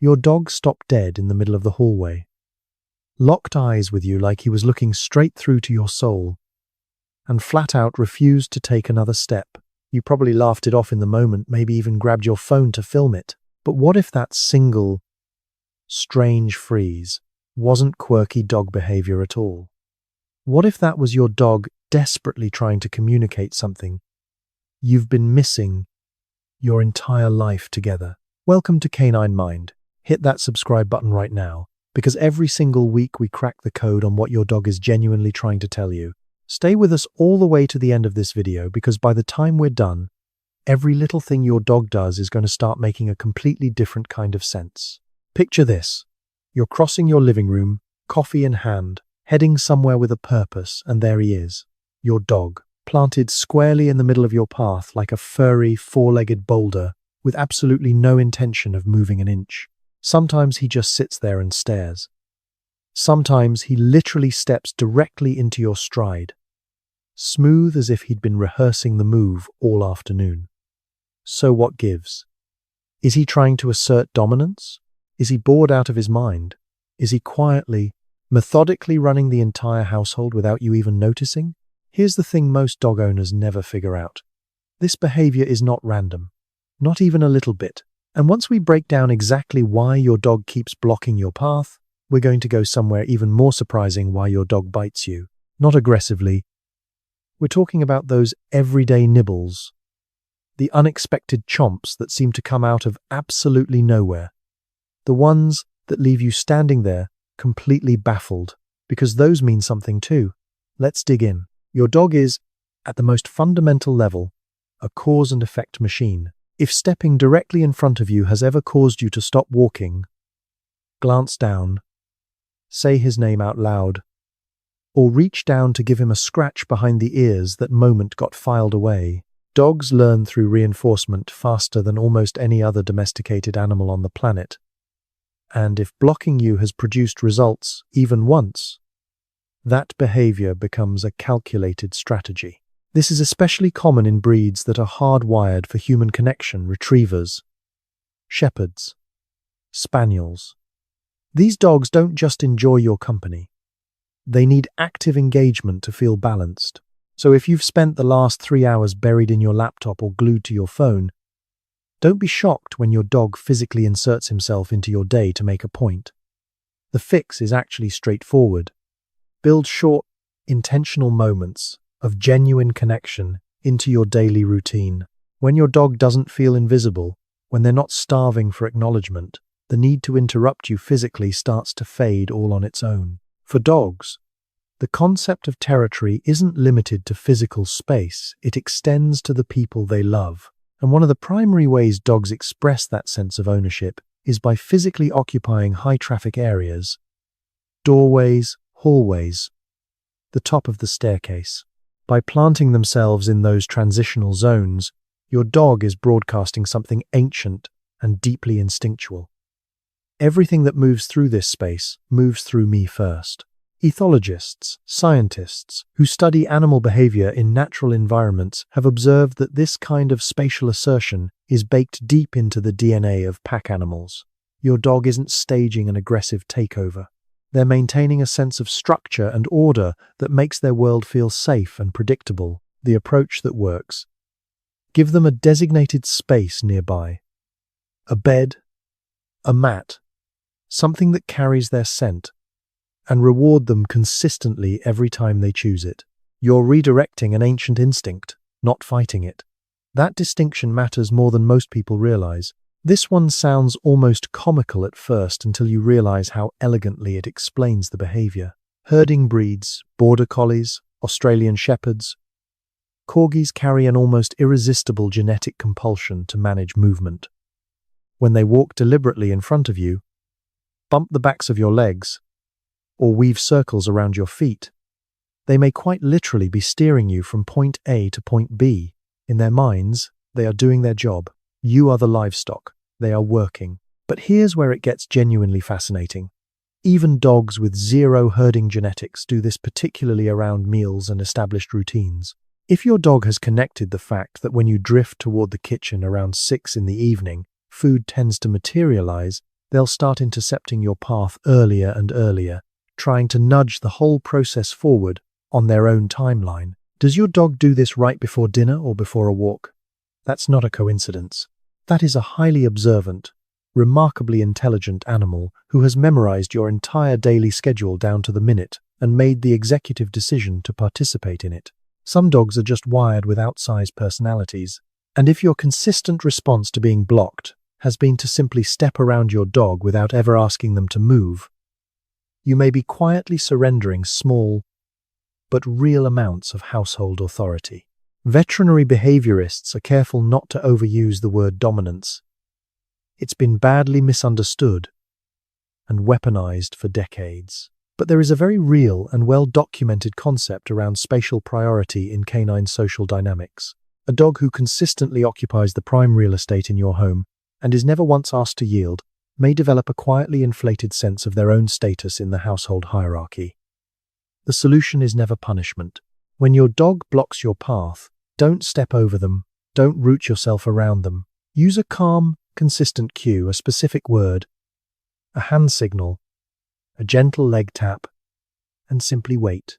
Your dog stopped dead in the middle of the hallway, locked eyes with you like he was looking straight through to your soul, and flat out refused to take another step. You probably laughed it off in the moment, maybe even grabbed your phone to film it. But what if that single, strange freeze wasn't quirky dog behavior at all? What if that was your dog desperately trying to communicate something you've been missing your entire life together? Welcome to Canine Mind. Hit that subscribe button right now, because every single week we crack the code on what your dog is genuinely trying to tell you. Stay with us all the way to the end of this video, because by the time we're done, every little thing your dog does is going to start making a completely different kind of sense. Picture this. You're crossing your living room, coffee in hand, heading somewhere with a purpose, and there he is, your dog, planted squarely in the middle of your path like a furry, four-legged boulder with absolutely no intention of moving an inch. Sometimes he just sits there and stares. Sometimes he literally steps directly into your stride, smooth as if he'd been rehearsing the move all afternoon. So what gives? Is he trying to assert dominance? Is he bored out of his mind? Is he quietly, methodically running the entire household without you even noticing? Here's the thing most dog owners never figure out. This behavior is not random, not even a little bit. And once we break down exactly why your dog keeps blocking your path, we're going to go somewhere even more surprising: why your dog bites you. Not aggressively. We're talking about those everyday nibbles, the unexpected chomps that seem to come out of absolutely nowhere. The ones that leave you standing there, completely baffled, because those mean something too. Let's dig in. Your dog is, at the most fundamental level, a cause and effect machine. If stepping directly in front of you has ever caused you to stop walking, glance down, say his name out loud, or reach down to give him a scratch behind the ears, that moment got filed away. Dogs learn through reinforcement faster than almost any other domesticated animal on the planet. And if blocking you has produced results even once, that behavior becomes a calculated strategy. This is especially common in breeds that are hardwired for human connection: retrievers, shepherds, spaniels. These dogs don't just enjoy your company. They need active engagement to feel balanced. So if you've spent the last 3 hours buried in your laptop or glued to your phone, don't be shocked when your dog physically inserts himself into your day to make a point. The fix is actually straightforward. Build short, intentional moments of genuine connection into your daily routine. When your dog doesn't feel invisible, when they're not starving for acknowledgement, the need to interrupt you physically starts to fade all on its own. For dogs, the concept of territory isn't limited to physical space, it extends to the people they love. And one of the primary ways dogs express that sense of ownership is by physically occupying high-traffic areas, doorways, hallways, the top of the staircase. By planting themselves in those transitional zones, your dog is broadcasting something ancient and deeply instinctual. Everything that moves through this space moves through me first. Ethologists, scientists who study animal behavior in natural environments have observed that this kind of spatial assertion is baked deep into the DNA of pack animals. Your dog isn't staging an aggressive takeover. They're maintaining a sense of structure and order that makes their world feel safe and predictable. The approach that works: give them a designated space nearby, a bed, a mat, something that carries their scent, and reward them consistently every time they choose it. You're redirecting an ancient instinct, not fighting it. That distinction matters more than most people realize. This one sounds almost comical at first until you realize how elegantly it explains the behavior. Herding breeds, border collies, Australian shepherds, corgis carry an almost irresistible genetic compulsion to manage movement. When they walk deliberately in front of you, bump the backs of your legs, or weave circles around your feet, they may quite literally be steering you from point A to point B. In their minds, they are doing their job. You are the livestock. They are working. But here's where it gets genuinely fascinating. Even dogs with zero herding genetics do this, particularly around meals and established routines. If your dog has connected the fact that when you drift toward the kitchen around 6 in the evening, food tends to materialize, They'll start intercepting your path earlier and earlier, trying to nudge the whole process forward on their own timeline. Does your dog do this right before dinner or before a walk? That's not a coincidence. That is a highly observant, remarkably intelligent animal who has memorized your entire daily schedule down to the minute and made the executive decision to participate in it. Some dogs are just wired with outsized personalities, and if your consistent response to being blocked has been to simply step around your dog without ever asking them to move, you may be quietly surrendering small but real amounts of household authority. Veterinary behaviorists are careful not to overuse the word dominance. It's been badly misunderstood and weaponized for decades. But there is a very real and well-documented concept around spatial priority in canine social dynamics. A dog who consistently occupies the prime real estate in your home and is never once asked to yield may develop a quietly inflated sense of their own status in the household hierarchy. The solution is never punishment. When your dog blocks your path, don't step over them, don't root yourself around them. Use a calm, consistent cue, a specific word, a hand signal, a gentle leg tap, and simply wait.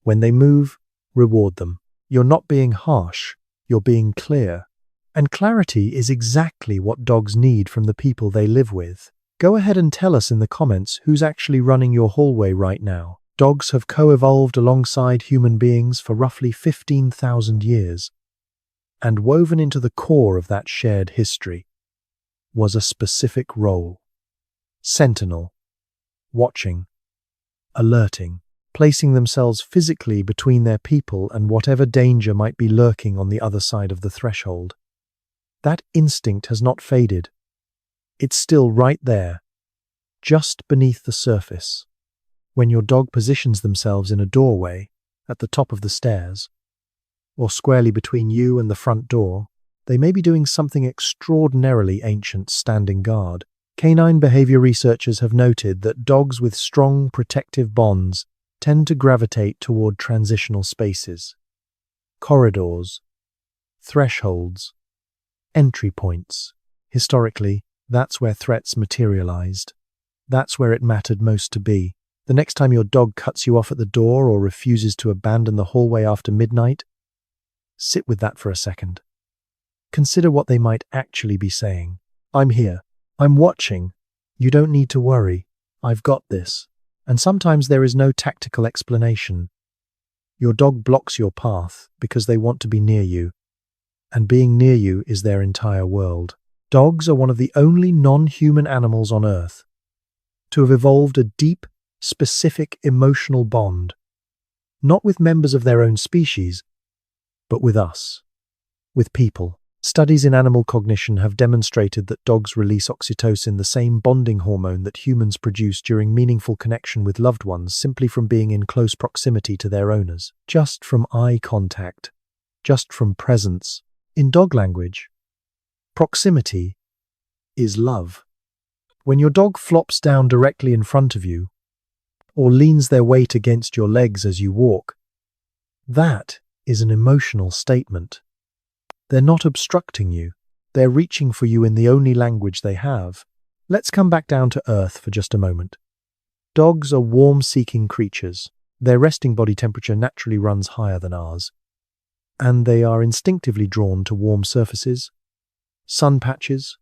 When they move, reward them. You're not being harsh, you're being clear. And clarity is exactly what dogs need from the people they live with. Go ahead and tell us in the comments who's actually running your hallway right now. Dogs have co-evolved alongside human beings for roughly 15,000 years, and woven into the core of that shared history was a specific role. Sentinel, watching, alerting, placing themselves physically between their people and whatever danger might be lurking on the other side of the threshold. That instinct has not faded. It's still right there, just beneath the surface. When your dog positions themselves in a doorway, at the top of the stairs, or squarely between you and the front door, they may be doing something extraordinarily ancient standing guard. Canine behavior researchers have noted that dogs with strong protective bonds tend to gravitate toward transitional spaces, corridors, thresholds, entry points. Historically, that's where threats materialized. That's where it mattered most to be. The next time your dog cuts you off at the door or refuses to abandon the hallway after midnight, sit with that for a second. Consider what they might actually be saying. I'm here. I'm watching. You don't need to worry. I've got this. And sometimes there is no tactical explanation. Your dog blocks your path because they want to be near you, and being near you is their entire world. Dogs are one of the only non-human animals on Earth to have evolved a deep, specific emotional bond, not with members of their own species, but with us, with people. Studies in animal cognition have demonstrated that dogs release oxytocin, the same bonding hormone that humans produce during meaningful connection with loved ones, simply from being in close proximity to their owners, just from eye contact, just from presence. In dog language, proximity is love. When your dog flops down directly in front of you, or leans their weight against your legs as you walk, that is an emotional statement. They're not obstructing you. They're reaching for you in the only language they have. Let's come back down to earth for just a moment. Dogs are warm-seeking creatures. Their resting body temperature naturally runs higher than ours, and they are instinctively drawn to warm surfaces, sun patches,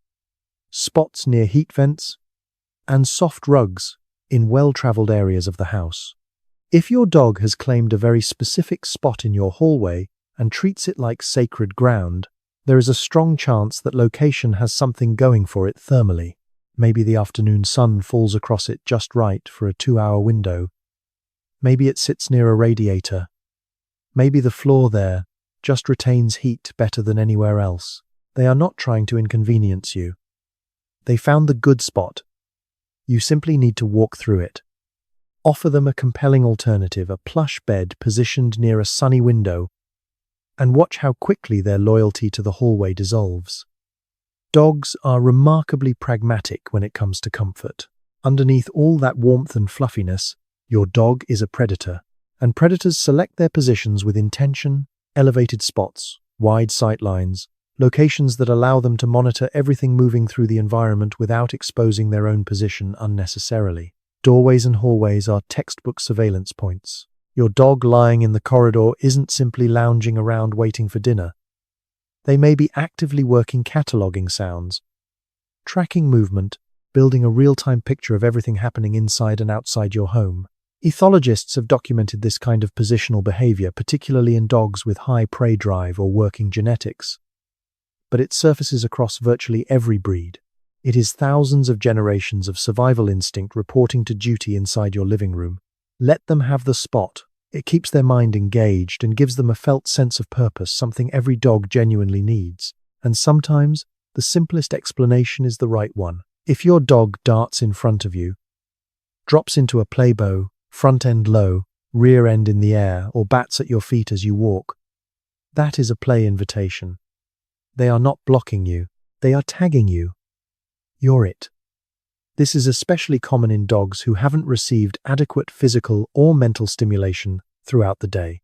spots near heat vents, and soft rugs in well-traveled areas of the house. If your dog has claimed a very specific spot in your hallway and treats it like sacred ground, there is a strong chance that location has something going for it thermally. Maybe the afternoon sun falls across it just right for a 2-hour window. Maybe it sits near a radiator. Maybe the floor there just retains heat better than anywhere else. They are not trying to inconvenience you. They found the good spot. You simply need to walk through it. Offer them a compelling alternative, a plush bed positioned near a sunny window, and watch how quickly their loyalty to the hallway dissolves. Dogs are remarkably pragmatic when it comes to comfort. Underneath all that warmth and fluffiness, your dog is a predator, and predators select their positions with intention, elevated spots, wide sight lines, locations that allow them to monitor everything moving through the environment without exposing their own position unnecessarily. Doorways and hallways are textbook surveillance points. Your dog lying in the corridor isn't simply lounging around waiting for dinner. They may be actively working cataloging sounds, tracking movement, building a real-time picture of everything happening inside and outside your home. Ethologists have documented this kind of positional behavior, particularly in dogs with high prey drive or working genetics. But it surfaces across virtually every breed. It is thousands of generations of survival instinct reporting to duty inside your living room. Let them have the spot. It keeps their mind engaged and gives them a felt sense of purpose, something every dog genuinely needs. And sometimes, the simplest explanation is the right one. If your dog darts in front of you, drops into a playbow, front end low, rear end in the air, or bats at your feet as you walk, that is a play invitation. They are not blocking you, they are tagging you. You're it. This is especially common in dogs who haven't received adequate physical or mental stimulation throughout the day.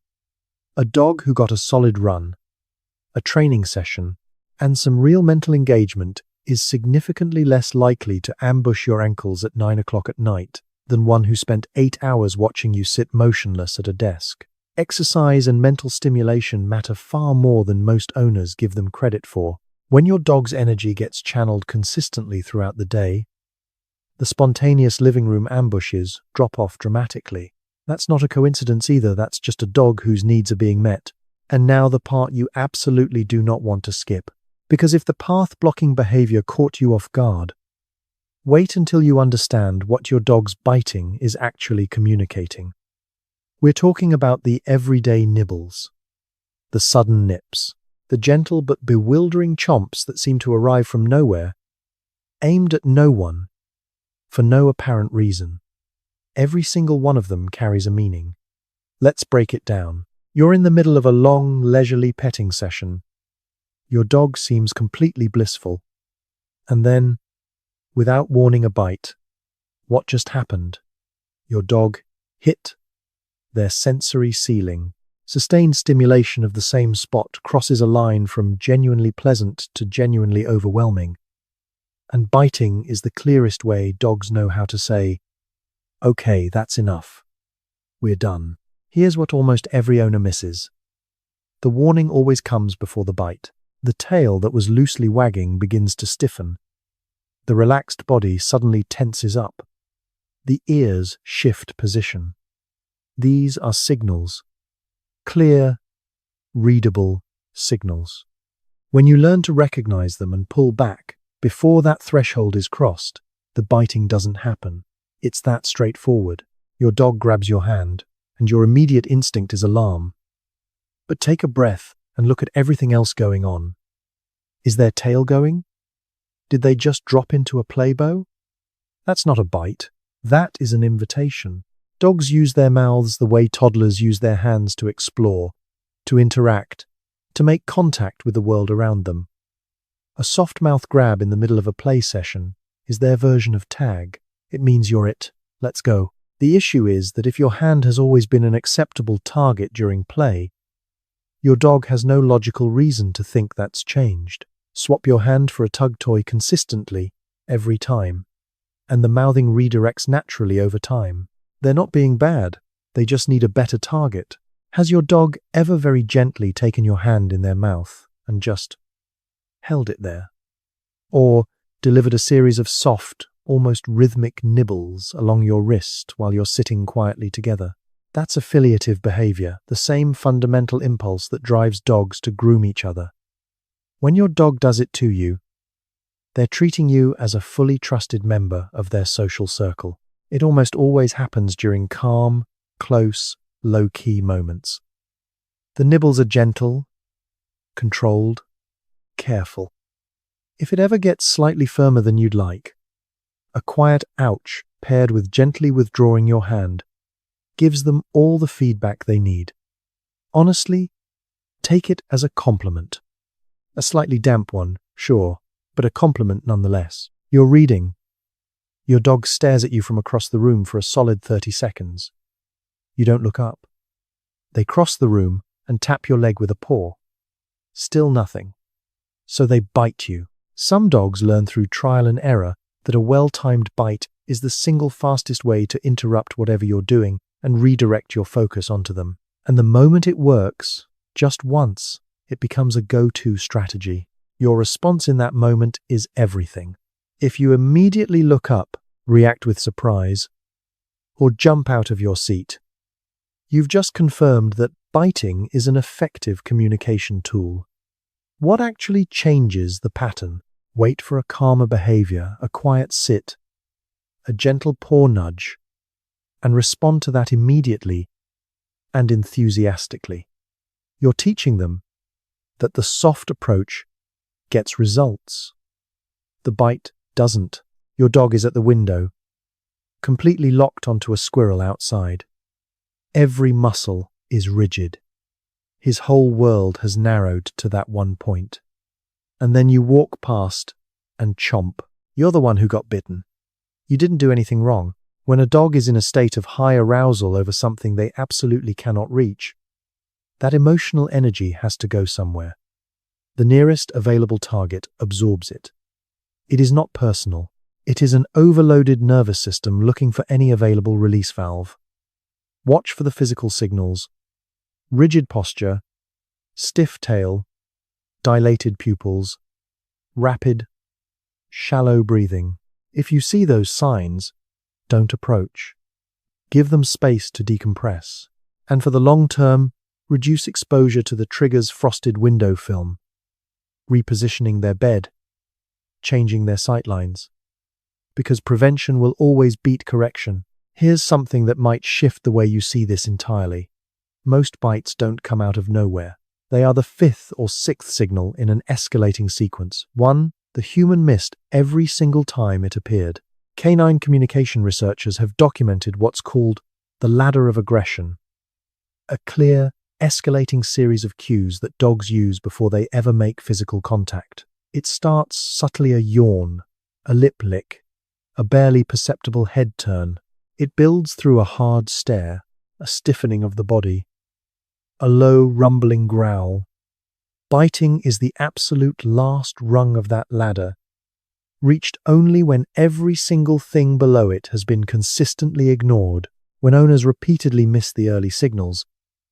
A dog who got a solid run, a training session, and some real mental engagement is significantly less likely to ambush your ankles at 9 o'clock at night than one who spent 8 hours watching you sit motionless at a desk. Exercise and mental stimulation matter far more than most owners give them credit for. When your dog's energy gets channeled consistently throughout the day, the spontaneous living room ambushes drop off dramatically. That's not a coincidence either, that's just a dog whose needs are being met. And now the part you absolutely do not want to skip. Because if the path-blocking behavior caught you off guard, wait until you understand what your dog's biting is actually communicating. We're talking about the everyday nibbles, the sudden nips, the gentle but bewildering chomps that seem to arrive from nowhere, aimed at no one, for no apparent reason. Every single one of them carries a meaning. Let's break it down. You're in the middle of a long, leisurely petting session. Your dog seems completely blissful. And then, without warning a bite, what just happened? Your dog hit their sensory ceiling. Sustained stimulation of the same spot crosses a line from genuinely pleasant to genuinely overwhelming. And biting is the clearest way dogs know how to say, "Okay, that's enough. We're done." Here's what almost every owner misses. The warning always comes before the bite. The tail that was loosely wagging begins to stiffen. The relaxed body suddenly tenses up. The ears shift position. These are signals. Clear, readable signals. When you learn to recognize them and pull back, before that threshold is crossed, the biting doesn't happen. It's that straightforward. Your dog grabs your hand, and your immediate instinct is alarm. But take a breath and look at everything else going on. Is their tail going? Did they just drop into a playbow? That's not a bite. That is an invitation. Dogs use their mouths the way toddlers use their hands to explore, to interact, to make contact with the world around them. A soft mouth grab in the middle of a play session is their version of tag. It means you're it. Let's go. The issue is that if your hand has always been an acceptable target during play, your dog has no logical reason to think that's changed. Swap your hand for a tug toy consistently, every time, and the mouthing redirects naturally over time. They're not being bad, they just need a better target. Has your dog ever very gently taken your hand in their mouth and just held it there? Or delivered a series of soft, almost rhythmic nibbles along your wrist while you're sitting quietly together? That's affiliative behavior, the same fundamental impulse that drives dogs to groom each other. When your dog does it to you, they're treating you as a fully trusted member of their social circle. It almost always happens during calm, close, low-key moments. The nibbles are gentle, controlled, careful. If it ever gets slightly firmer than you'd like, a quiet ouch paired with gently withdrawing your hand gives them all the feedback they need. Honestly, take it as a compliment. A slightly damp one, sure, but a compliment nonetheless. You're reading. Your dog stares at you from across the room for a solid 30 seconds. You don't look up. They cross the room and tap your leg with a paw. Still nothing. so they bite you. Some dogs learn through trial and error that a well-timed bite is the single fastest way to interrupt whatever you're doing and redirect your focus onto them. And the moment it works, just once, it becomes a go-to strategy. Your response in that moment is everything. If you immediately look up, react with surprise, or jump out of your seat, you've just confirmed that biting is an effective communication tool. What actually changes the pattern? Wait for a calmer behavior, a quiet sit, a gentle paw nudge, and respond to that immediately and enthusiastically. You're teaching them that the soft approach gets results. The bite doesn't. Your dog is at the window, completely locked onto a squirrel outside. Every muscle is rigid. His whole world has narrowed to that one point. And then you walk past and chomp. You're the one who got bitten. You didn't do anything wrong. When a dog is in a state of high arousal over something they absolutely cannot reach, that emotional energy has to go somewhere. The nearest available target absorbs it. It is not personal. It is an overloaded nervous system looking for any available release valve. Watch for the physical signals: rigid posture, stiff tail, dilated pupils, rapid, shallow breathing. If you see those signs, don't approach. Give them space to decompress. And for the long term, reduce exposure to the trigger's frosted window film, repositioning their bed, changing their sightlines. Because prevention will always beat correction. Here's something that might shift the way you see this entirely. Most bites don't come out of nowhere. They are the fifth or sixth signal in an escalating sequence. One, the human missed every single time it appeared. Canine communication researchers have documented what's called the ladder of aggression, a clear, escalating series of cues that dogs use before they ever make physical contact. It starts subtly: a yawn, a lip lick, a barely perceptible head turn. It builds through a hard stare, a stiffening of the body, a low, rumbling growl. Biting is the absolute last rung of that ladder, reached only when every single thing below it has been consistently ignored. When owners repeatedly miss the early signals,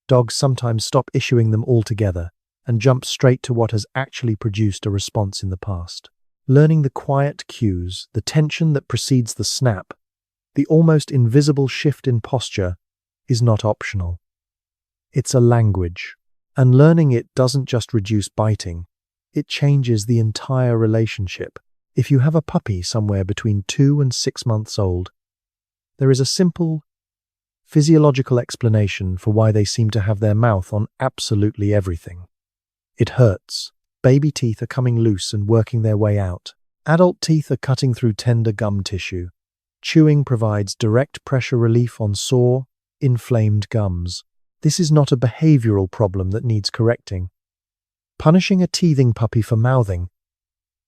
dogs sometimes stop issuing them altogether and jump straight to what has actually produced a response in the past. Learning the quiet cues, the tension that precedes the snap, the almost invisible shift in posture, is not optional. It's a language. And learning it doesn't just reduce biting, it changes the entire relationship. If you have a puppy somewhere between 2 and 6 months old, there is a simple, physiological explanation for why they seem to have their mouth on absolutely everything. It hurts. Baby teeth are coming loose and working their way out. Adult teeth are cutting through tender gum tissue. Chewing provides direct pressure relief on sore, inflamed gums. This is not a behavioral problem that needs correcting. Punishing a teething puppy for mouthing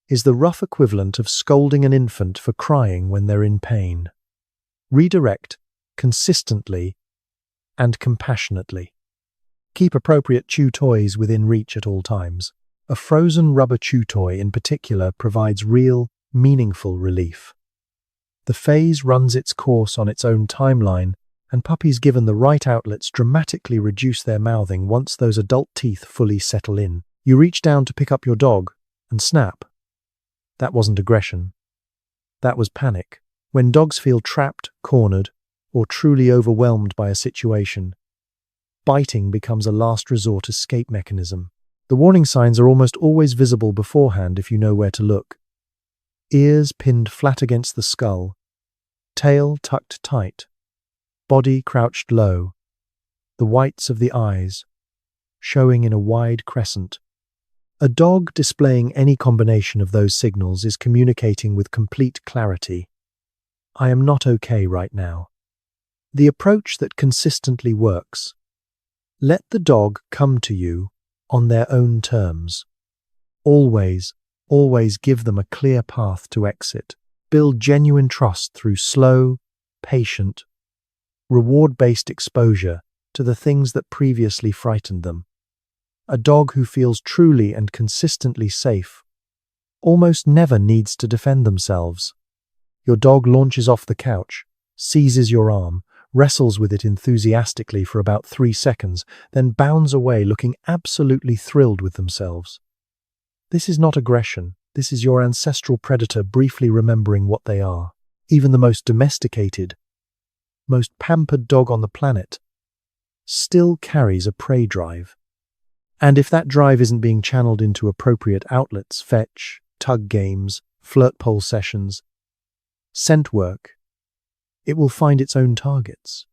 is the rough equivalent of scolding an infant for crying when they're in pain. Redirect consistently and compassionately. Keep appropriate chew toys within reach at all times. A frozen rubber chew toy in particular provides real, meaningful relief. The phase runs its course on its own timeline, and puppies given the right outlets dramatically reduce their mouthing once those adult teeth fully settle in. You reach down to pick up your dog and snap. That wasn't aggression. That was panic. When dogs feel trapped, cornered, or truly overwhelmed by a situation, biting becomes a last resort escape mechanism. The warning signs are almost always visible beforehand if you know where to look. Ears pinned flat against the skull, tail tucked tight, body crouched low, the whites of the eyes showing in a wide crescent. A dog displaying any combination of those signals is communicating with complete clarity. I am not okay right now. The approach that consistently works. Let the dog come to you on their own terms. Always, always give them a clear path to exit. Build genuine trust through slow, patient, reward-based exposure to the things that previously frightened them. A dog who feels truly and consistently safe almost never needs to defend themselves. Your dog launches off the couch, seizes your arm, wrestles with it enthusiastically for about 3 seconds, then bounds away looking absolutely thrilled with themselves. This is not aggression. This is your ancestral predator briefly remembering what they are. Even the most domesticated, most pampered dog on the planet still carries a prey drive. And if that drive isn't being channeled into appropriate outlets, fetch, tug games, flirt pole sessions, scent work, it will find its own targets.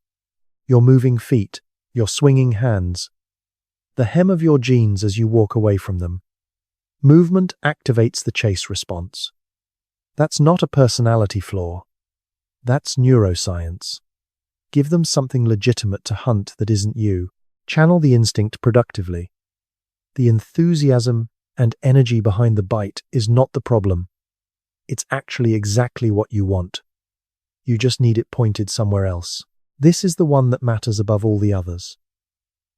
Your moving feet, your swinging hands, the hem of your jeans as you walk away from them. Movement activates the chase response. That's not a personality flaw. That's neuroscience. Give them something legitimate to hunt that isn't you. Channel the instinct productively. The enthusiasm and energy behind the bite is not the problem. It's actually exactly what you want. You just need it pointed somewhere else. This is the one that matters above all the others.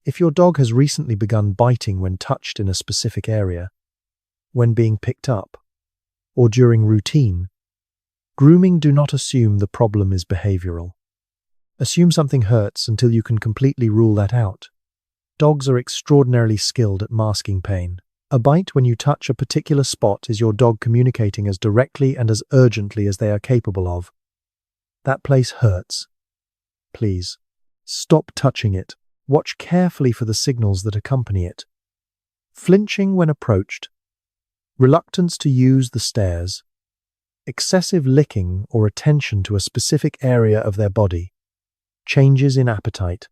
If your dog has recently begun biting when touched in a specific area, when being picked up, or during routine, grooming, do not assume the problem is behavioral. Assume something hurts until you can completely rule that out. Dogs are extraordinarily skilled at masking pain. A bite when you touch a particular spot is your dog communicating as directly and as urgently as they are capable of. That place hurts. Please, stop touching it. Watch carefully for the signals that accompany it. Flinching when approached, reluctance to use the stairs, excessive licking or attention to a specific area of their body, changes in appetite,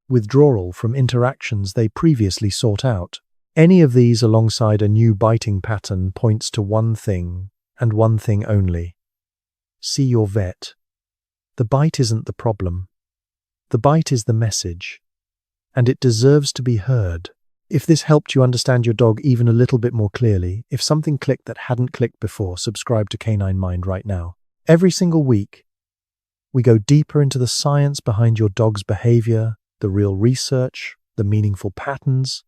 withdrawal from interactions they previously sought out. Any of these alongside a new biting pattern points to one thing, and one thing only. See your vet. The bite isn't the problem. The bite is the message, and it deserves to be heard. If this helped you understand your dog even a little bit more clearly, if something clicked that hadn't clicked before, subscribe to Canine Mind right now. Every single week, we go deeper into the science behind your dog's behavior, the real research, the meaningful patterns,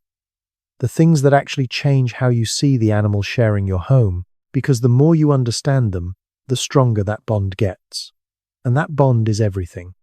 the things that actually change how you see the animal sharing your home, because the more you understand them, the stronger that bond gets. And that bond is everything.